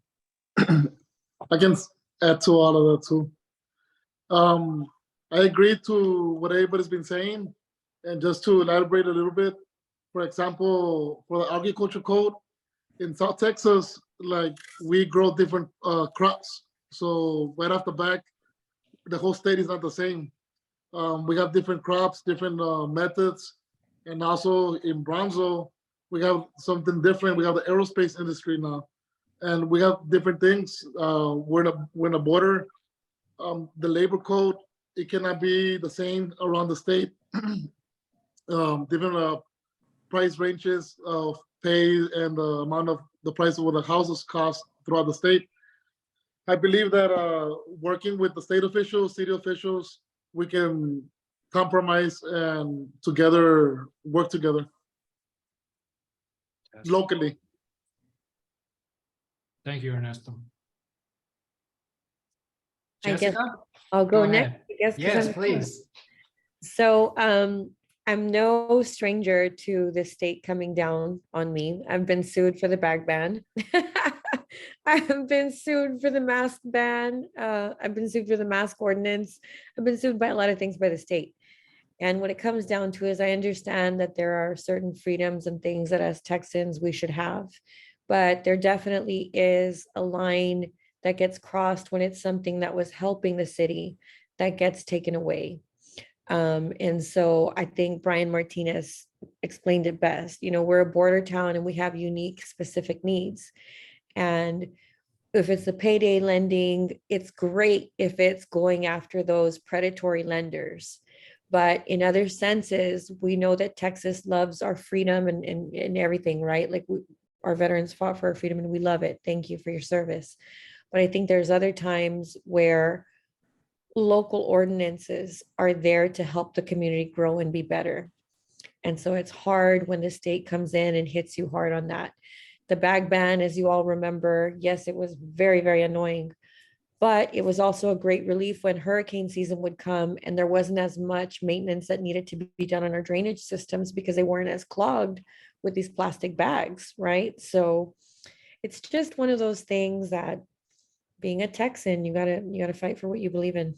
I can add to all of that too. I agree to what everybody's been saying, and just to elaborate a little bit, for example, for the agriculture code in South Texas, like we grow different crops. So right off the back, the whole state is not the same. We have different crops, different methods, and also in Brownsville, we have something different. We have the aerospace industry now. And we have different things. We're in a border. The labor code, it cannot be the same around the state. Different price ranges of pay and the amount of the price of what the houses cost throughout the state. I believe that working with the state officials, city officials, we can compromise and work together locally. Thank you, Ernesto. I guess Jessica? I'll go Go next. ahead. I guess, 'cause Yes, I'm- please. So I'm no stranger to the state coming down on me. I've been sued for the bag ban. I've been sued for the mask ban. I've been sued for the mask ordinance. I've been sued by a lot of things by the state. And what it comes down to is I understand that there are certain freedoms and things that as Texans we should have, but there definitely is a line that gets crossed when it's something that was helping the city that gets taken away. And so I think Brian Martinez explained it best. We're a border town and we have unique specific needs. And if it's the payday lending, it's great if it's going after those predatory lenders. But in other senses, we know that Texas loves our freedom and everything, right? Like our veterans fought for our freedom and we love it. Thank you for your service. But I think there's other times where local ordinances are there to help the community grow and be better. And so it's hard when the state comes in and hits you hard on that. The bag ban, as you all remember, yes, it was very, very annoying, but it was also a great relief when hurricane season would come and there wasn't as much maintenance that needed to be done on our drainage systems because they weren't as clogged with these plastic bags, right? So it's just one of those things that being a Texan, you gotta fight for what you believe in.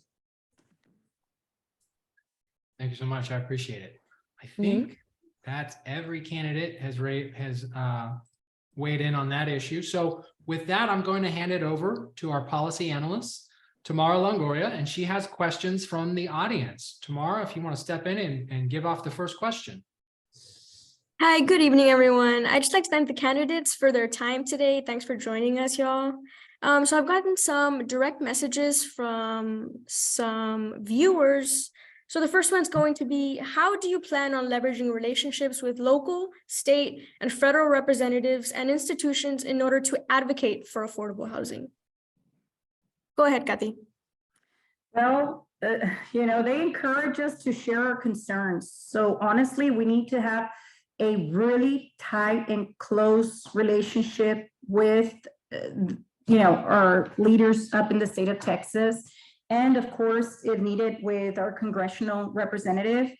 Thank you so much. I appreciate it. I think that's every candidate has weighed in on that issue. So with that, I'm going to hand it over to our policy analyst, Tamara Longoria, and she has questions from the audience. Tamara, if you want to step in and give off the first question. Hi, good evening, everyone. I'd just like to thank the candidates for their time today. Thanks for joining us, y'all. So I've gotten some direct messages from some viewers. So the first one's going to be, how do you plan on leveraging relationships with local, state, and federal representatives and institutions in order to advocate for affordable housing? Go ahead, Kathy. Well, they encourage us to share our concerns. So honestly, we need to have a really tight and close relationship with, our leaders up in the state of Texas. And of course, if needed, with our congressional representative.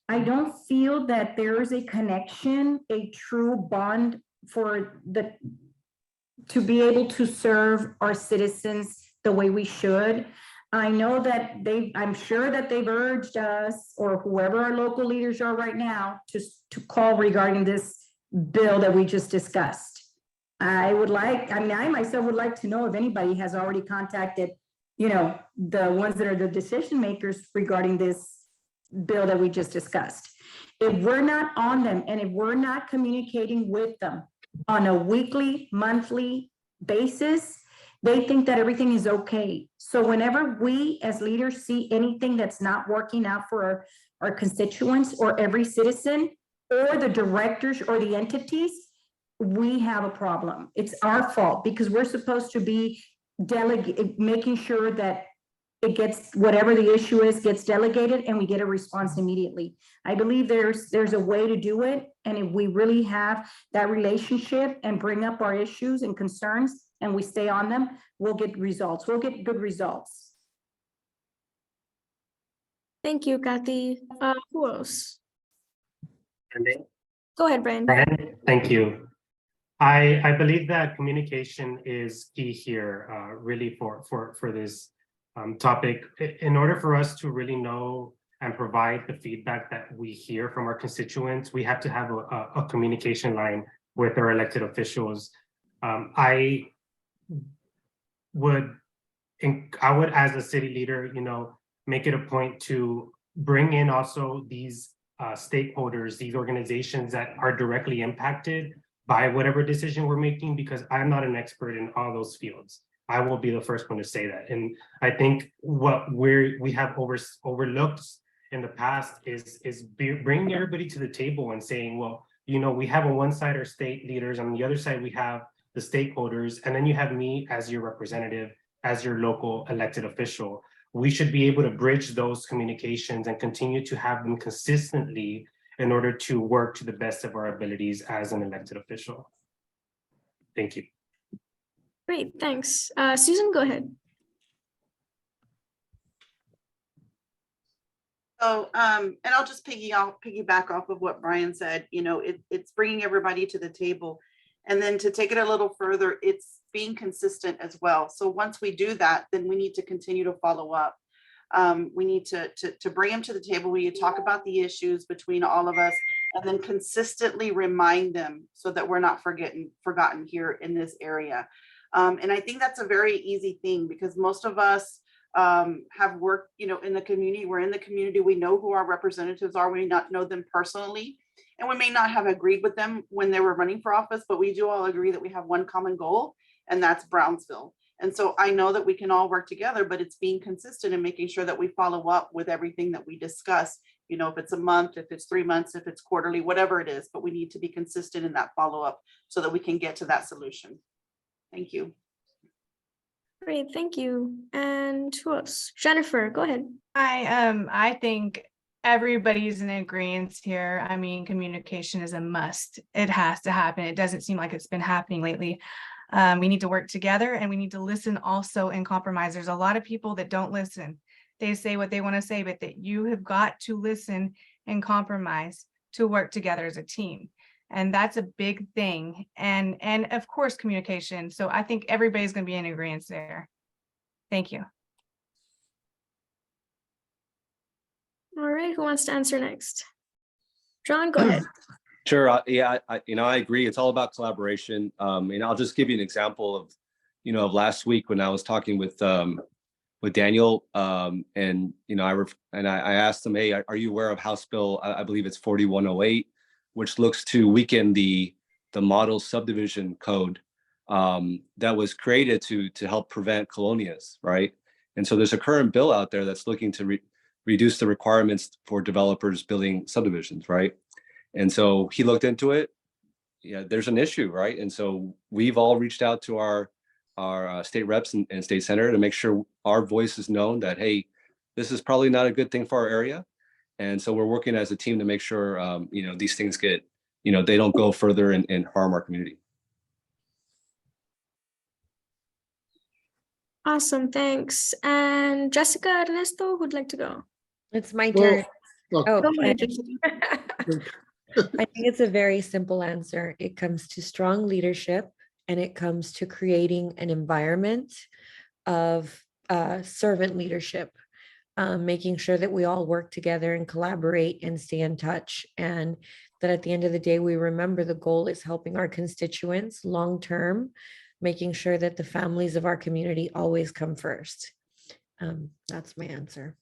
I don't feel that there is a connection, a true bond to be able to serve our citizens the way we should. I know that I'm sure that they've urged us, or whoever our local leaders are right now, to call regarding this bill that we just discussed. I myself would like to know if anybody has already contacted, the ones that are the decision makers regarding this bill that we just discussed. If we're not on them and if we're not communicating with them on a weekly, monthly basis, they think that everything is okay. So whenever we as leaders see anything that's not working out for our constituents or every citizen or the directors or the entities, we have a problem. It's our fault because we're supposed to be making sure that it gets, whatever the issue is, gets delegated and we get a response immediately. I believe there's a way to do it. And if we really have that relationship and bring up our issues and concerns and we stay on them, we'll get results. We'll get good results. Thank you, Kathy. Who else? Brandon? Go ahead, Brian. Brandon, thank you. I believe that communication is key here, really for this topic. In order for us to really know and provide the feedback that we hear from our constituents, we have to have a communication line with our elected officials. I would, as a city leader, make it a point to bring in also these stakeholders, these organizations that are directly impacted by whatever decision we're making, because I'm not an expert in all those fields. I will be the first one to say that. And I think what we have overlooked in the past is bringing everybody to the table and saying, well, we have on one side our state leaders, on the other side we have the stakeholders, and then you have me as your representative, as your local elected official. We should be able to bridge those communications and continue to have them consistently in order to work to the best of our abilities as an elected official. Thank you. Great, thanks. Susan, go ahead. So, and I'll just piggyback off of what Brian said. It's bringing everybody to the table. And then to take it a little further, it's being consistent as well. So once we do that, then we need to continue to follow up. We need to bring them to the table. We talk about the issues between all of us and then consistently remind them so that we're not forgotten here in this area. And I think that's a very easy thing because most of us have worked, in the community. We're in the community. We know who our representatives are. We not know them personally. And we may not have agreed with them when they were running for office, but we do all agree that we have one common goal, and that's Brownsville. And so I know that we can all work together, but it's being consistent and making sure that we follow up with everything that we discuss. You know, if it's a month, if it's 3 months, if it's quarterly, whatever it is, but we need to be consistent in that follow-up so that we can get to that solution. Thank you. Great, thank you. And who else? Jennifer, go ahead. I think everybody's in agreement here. I mean, communication is a must. It has to happen. It doesn't seem like it's been happening lately. We need to work together and we need to listen also and compromise. There's a lot of people that don't listen. They say what they want to say, but that you have got to listen and compromise to work together as a team. And that's a big thing. And of course, communication. So I think everybody's going to be in agreement there. Thank you. All right, who wants to answer next? John, go ahead. Sure. Yeah, I agree. It's all about collaboration. And I'll just give you an example of, of last week when I was talking with Daniel, and I asked him, hey, are you aware of House Bill? I believe it's 4108, which looks to weaken the model subdivision code that was created to help prevent colonias, right? And so there's a current bill out there that's looking to reduce the requirements for developers building subdivisions, right? And so he looked into it. Yeah, there's an issue, right? And so we've all reached out to our state reps and state senator to make sure our voice is known that, hey, this is probably not a good thing for our area. And so we're working as a team to make sure, these things get, they don't go further and harm our community. Awesome, thanks. And Jessica, Ernesto, who'd like to go? It's my Well, turn. look, Oh, Go ahead, Jessica. I think it's a very simple answer. It comes to strong leadership and it comes to creating an environment of servant leadership, making sure that we all work together and collaborate and stay in touch. And that at the end of the day, we remember the goal is helping our constituents long-term, making sure that the families of our community always come first. That's my answer.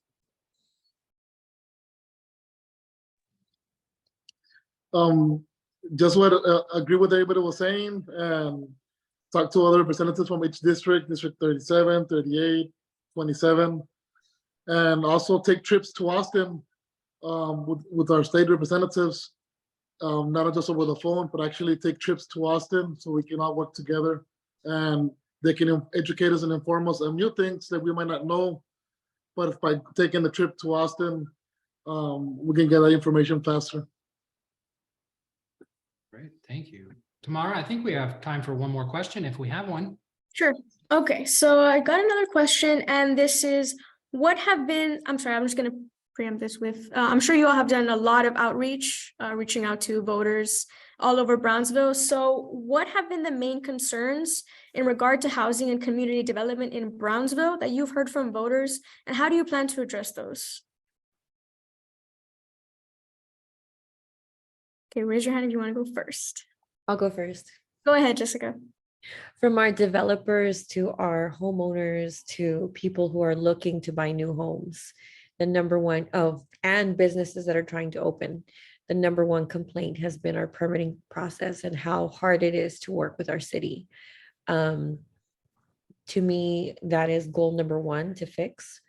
Just what agree with everybody was saying and talk to other representatives from each district, District 37, 38, 27, and also take trips to Austin with our state representatives, not just over the phone, but actually take trips to Austin so we can all work together and they can educate us and inform us on new things that we might not know. But if by taking the trip to Austin, we can get that information faster. Great, thank you. Tamara, I think we have time for one more question if we have one. Sure. Okay, so I got another question, and this is I'm sorry, I'm just going to preempt this with, I'm sure you all have done a lot of outreach, reaching out to voters all over Brownsville. So what have been the main concerns in regard to housing and community development in Brownsville that you've heard from voters, and how do you plan to address those? Okay, raise your hand if you want to go first. I'll go first. Go ahead, Jessica. From our developers to our homeowners to people who are looking to buy new homes, the number one, and businesses that are trying to open, the number one complaint has been our permitting process and how hard it is to work with our city. To me, that is goal number one to fix.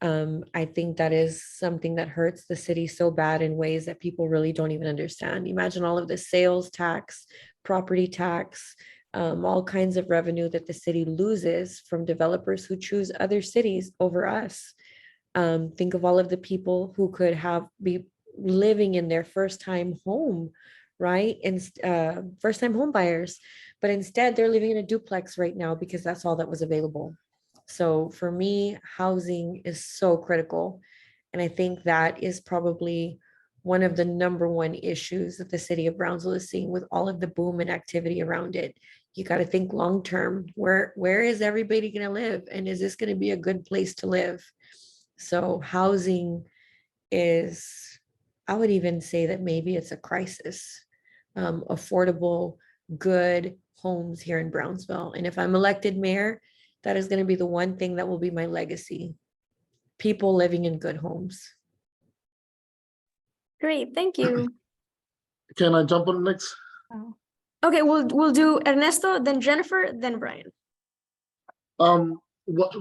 I think that is something that hurts the city so bad in ways that people really don't even understand. Imagine all of the sales tax, property tax, all kinds of revenue that the city loses from developers who choose other cities over us. Think of all of the people who could be living in their first time home, right? And first time home buyers, but instead they're living in a duplex right now because that's all that was available. So for me, housing is so critical. And I think that is probably one of the number one issues that the city of Brownsville is seeing with all of the boom and activity around it. You got to think long term, where is everybody going to live? And is this going to be a good place to live? So housing is, I would even say that maybe it's a crisis. Affordable, good homes here in Brownsville. And if I'm elected mayor, that is going to be the one thing that will be my legacy. People living in good homes. Great, thank you. Can I jump on next? Okay, we'll do Ernesto, then Jennifer, then Brian. What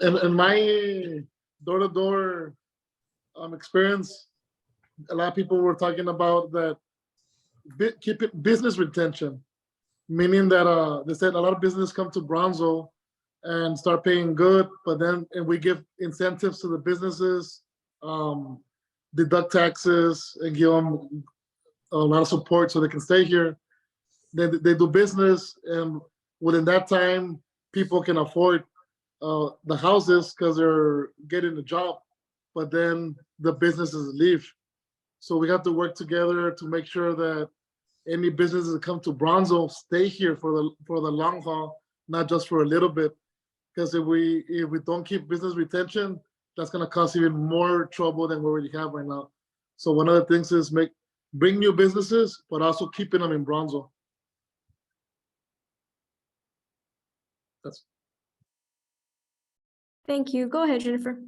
in my door-to-door experience, a lot of people were talking about that keeping business retention, meaning that they said a lot of business come to Brownsville and start paying good, but then and we give incentives to the businesses, deduct taxes, and give them a lot of support so they can stay here. Then they do business, and within that time, people can afford the houses because they're getting a job, but then the businesses leave. So we have to work together to make sure that any businesses that come to Brownsville stay here for the long haul, not just for a little bit. Because if we don't keep business retention, that's going to cause even more trouble than we already have right now. So one of the things is bring new businesses, but also keeping them in Brownsville. Thank you. Go ahead, Jennifer.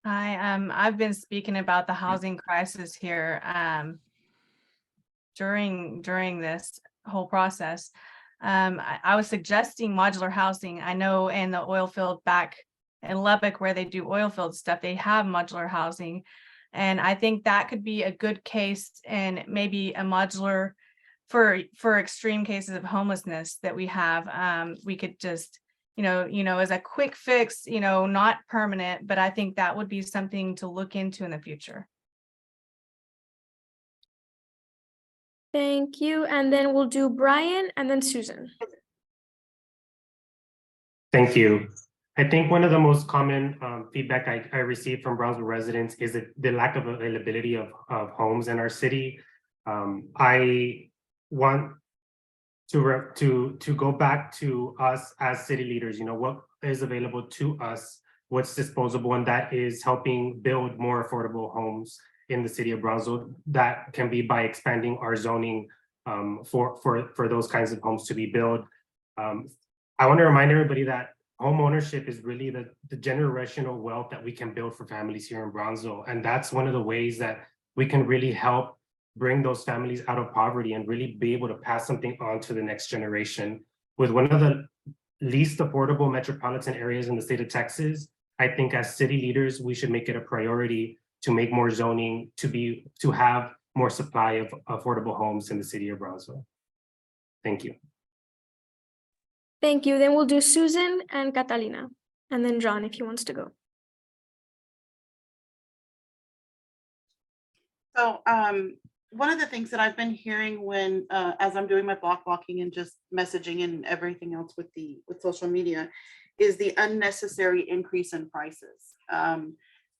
Hi, I've been speaking about the housing crisis here during this whole process. I was suggesting modular housing. I know in the oil field back in Lubbock where they do oil field stuff, they have modular housing. And I think that could be a good case and maybe a modular for extreme cases of homelessness that we have. We could just, as a quick fix, not permanent, but I think that would be something to look into in the future. Thank you. And then we'll do Brian and then Susan. Thank you. I think one of the most common feedback I received from Brownsville residents is the lack of availability of homes in our city. I want to go back to us as city leaders, what is available to us, what's disposable, and that is helping build more affordable homes in the city of Brownsville. That can be by expanding our zoning for those kinds of homes to be built. I want to remind everybody that home ownership is really the generational wealth that we can build for families here in Brownsville. And that's one of the ways that we can really help bring those families out of poverty and really be able to pass something on to the next generation. With one of the least affordable metropolitan areas in the state of Texas, I think as city leaders, we should make it a priority to make more zoning, to have more supply of affordable homes in the city of Brownsville. Thank you. Thank you. Then we'll do Susan and Catalina, and then John if he wants to go. So one of the things that I've been hearing when as I'm doing my block walking and just messaging and everything else with social media is the unnecessary increase in prices.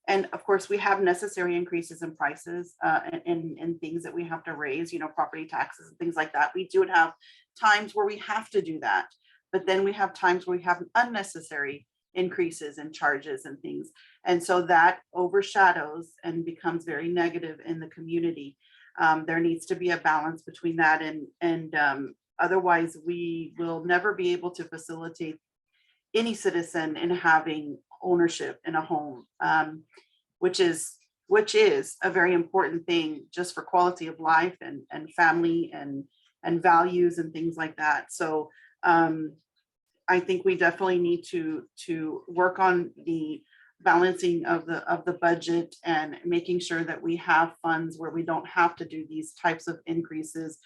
And of course, we have necessary increases in prices and things that we have to raise, property taxes and things like that. We do have times where we have to do that, but then we have times where we have unnecessary increases in charges and things. And so that overshadows and becomes very negative in the community. There needs to be a balance between that and otherwise we will never be able to facilitate any citizen in having ownership in a home, which is a very important thing just for quality of life and family and values and things like that. So I think we definitely need to work on the balancing of the budget and making sure that we have funds where we don't have to do these types of increases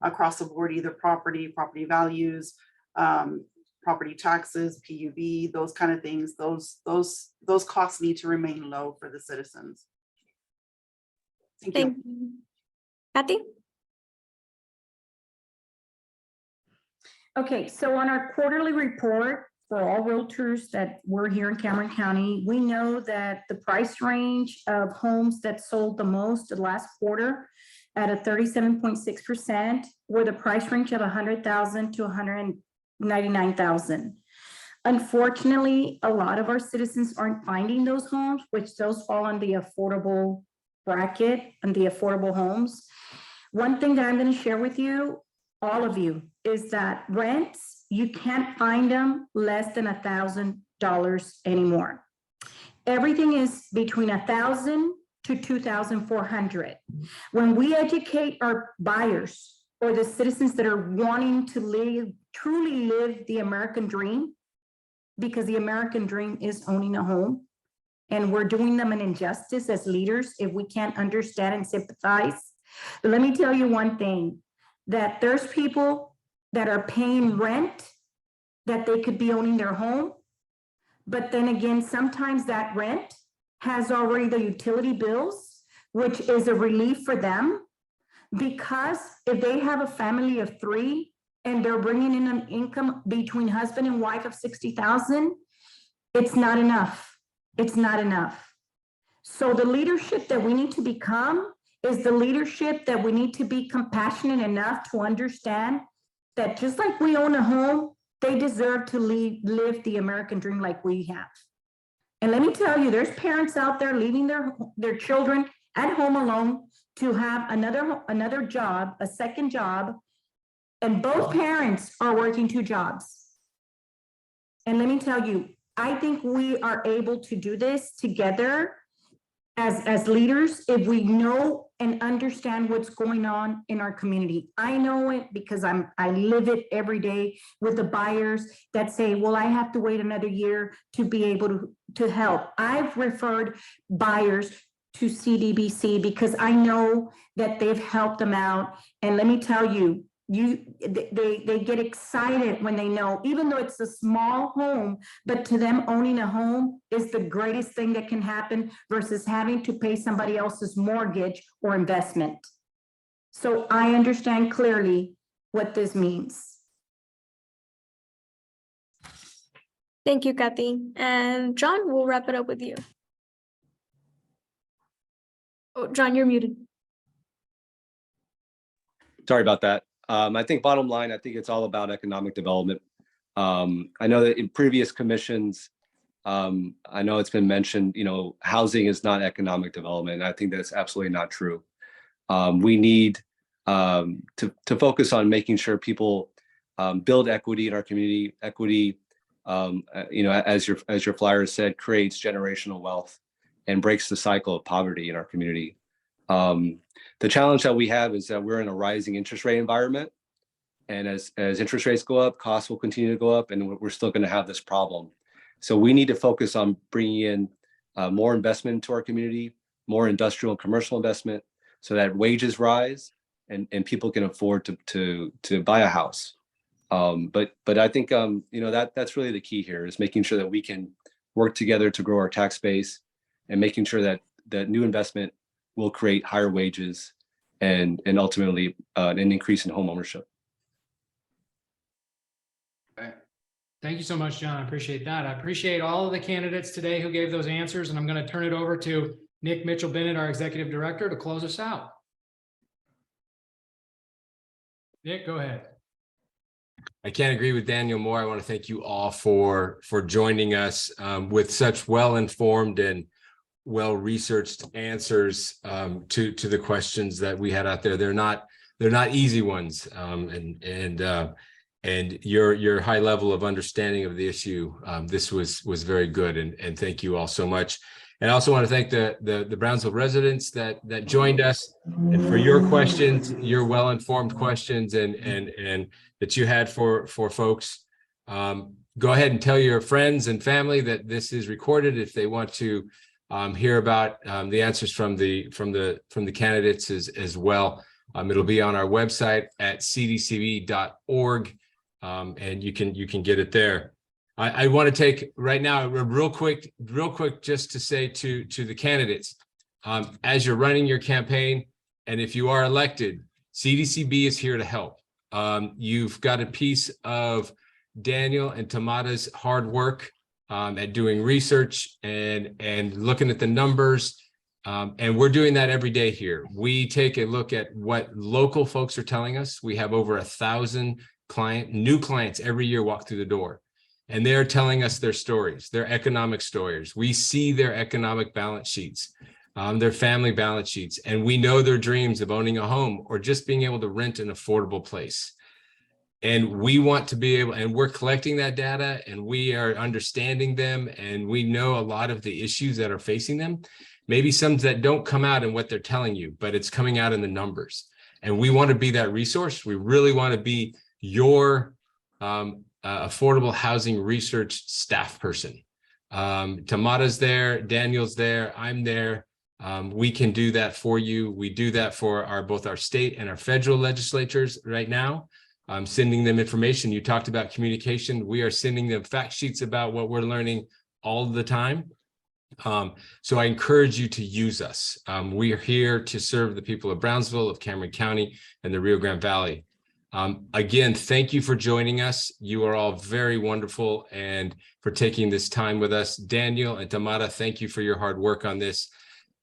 across the board, either property values, property taxes, PUB, those kind of things. Those costs need to remain low for the citizens. Thank you. Kathy? Okay, so on our quarterly report for all realtors that were here in Cameron County, we know that the price range of homes that sold the most the last quarter at a 37.6% were the price range of 100,000 to 199,000. Unfortunately, a lot of our citizens aren't finding those homes, which those fall on the affordable bracket and the affordable homes. One thing that I'm going to share with you, all of you, is that rents, you can't find them less than $1,000 anymore. Everything is between $1,000 to $2,400. When we educate our buyers or the citizens that are wanting to truly live the American dream, because the American dream is owning a home. And we're doing them an injustice as leaders if we can't understand and sympathize. But let me tell you one thing, that there's people that are paying rent that they could be owning their home. But then again, sometimes that rent has already the utility bills, which is a relief for them. Because if they have a family of 3 and they're bringing in an income between husband and wife of 60,000, it's not enough. It's not enough. So the leadership that we need to become is the leadership that we need to be compassionate enough to understand that just like we own a home, they deserve to live the American dream like we have. And let me tell you, there's parents out there leaving their children at home alone to have another job, a second job, and both parents are working 2 jobs. And let me tell you, I think we are able to do this together as leaders if we know and understand what's going on in our community. I know it because I live it every day with the buyers that say, well, I have to wait another year to be able to help. I've referred buyers to CDBC because I know that they've helped them out. And let me tell you, they get excited when they know, even though it's a small home, but to them owning a home is the greatest thing that can happen versus having to pay somebody else's mortgage or investment. So I understand clearly what this means. Thank you, Kathy. And John, we'll wrap it up with you. Oh, John, you're muted. Sorry about that. I think bottom line, I think it's all about economic development. I know that in previous commissions, I know it's been mentioned, housing is not economic development. I think that's absolutely not true. We need to focus on making sure people build equity in our community. Equity, as your flyer said, creates generational wealth and breaks the cycle of poverty in our community. The challenge that we have is that we're in a rising interest rate environment. And as interest rates go up, costs will continue to go up, and we're still going to have this problem. So we need to focus on bringing in more investment into our community, more industrial and commercial investment, so that wages rise and people can afford to buy a house. But I think that's really the key here, is making sure that we can work together to grow our tax base and making sure that new investment will create higher wages and ultimately an increase in home ownership. Okay. Thank you so much, John. I appreciate that. I appreciate all of the candidates today who gave those answers, and I'm going to turn it over to Nick Mitchell-Bennett, our Executive Director, to close us out. Nick, go ahead. I can't agree with Daniel more. I want to thank you all for joining us with such well-informed and well-researched answers to the questions that we had out there. They're not easy ones, and your high level of understanding of the issue, this was very good, and thank you all so much. And I also want to thank the Brownsville residents that joined us, and for your questions, your well-informed questions, and that you had for folks. Go ahead and tell your friends and family that this is recorded if they want to hear about the answers from the candidates as well. It'll be on our website at cdcb.org, and you can get it there. I want to take right now real quick just to say to the candidates, as you're running your campaign, and if you are elected, CDCB is here to help. You've got a piece of Daniel and Tamara's hard work at doing research and looking at the numbers. And we're doing that every day here. We take a look at what local folks are telling us. We have over 1,000 new clients every year walk through the door, and they're telling us their stories, their economic stories. We see their economic balance sheets, their family balance sheets, and we know their dreams of owning a home or just being able to rent an affordable place. And we want to be able, and we're collecting that data, and we are understanding them, and we know a lot of the issues that are facing them. Maybe some that don't come out in what they're telling you, but it's coming out in the numbers. And we want to be that resource. We really want to be your affordable housing research staff person. Tamara's there, Daniel's there, I'm there. We can do that for you. We do that for both our state and our federal legislatures right now. Sending them information. You talked about communication. We are sending them fact sheets about what we're learning all the time. So I encourage you to use us. We are here to serve the people of Brownsville, of Cameron County, and the Rio Grande Valley. Again, thank you for joining us. You are all very wonderful and for taking this time with us. Daniel and Tamara, thank you for your hard work on this.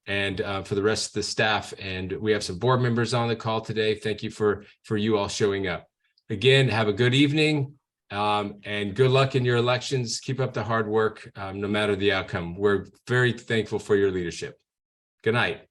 And for the rest of the staff, and we have some board members on the call today. Thank you for you all showing up. Again, have a good evening and good luck in your elections. Keep up the hard work, no matter the outcome. We're very thankful for your leadership. Good night.